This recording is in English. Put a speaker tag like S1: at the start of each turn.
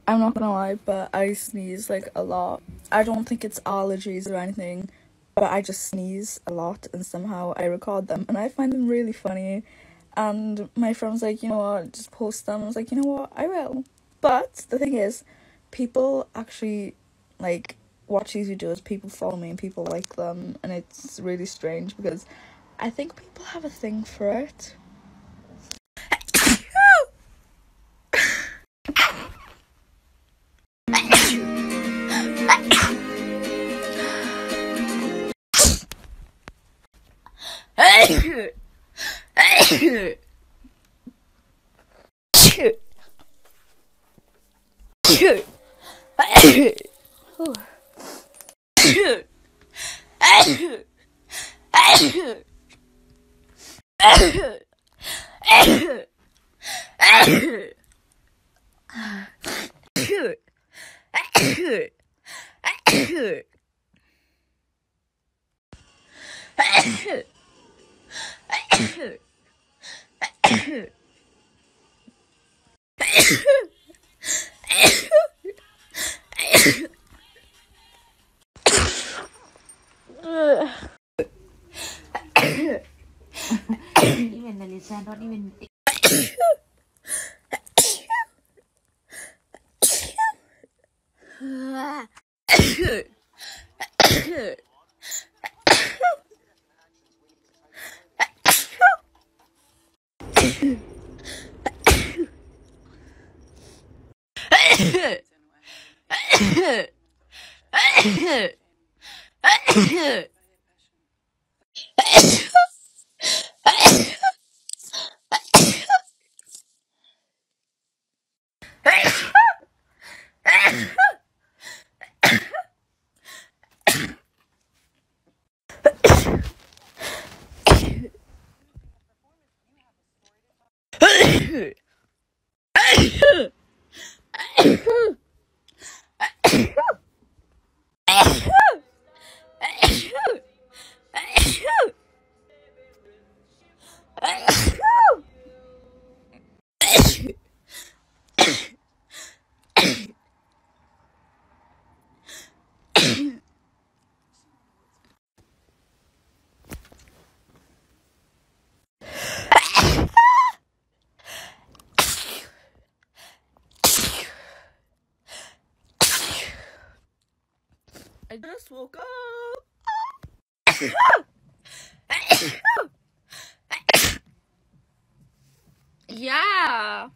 S1: I'm not gonna lie, but I sneeze like a lot. I don't think it's allergies or anything, but I just sneeze a lot and somehow I record them and I find them really funny. And my friend was like, you know what, just post them. I was like, you know what, I will. But the thing is, people actually like watch these videos, people follow me and people like them, and it's really strange because I think people have a thing for it.
S2: Even the listen, not even.
S1: I just woke up. Yeah.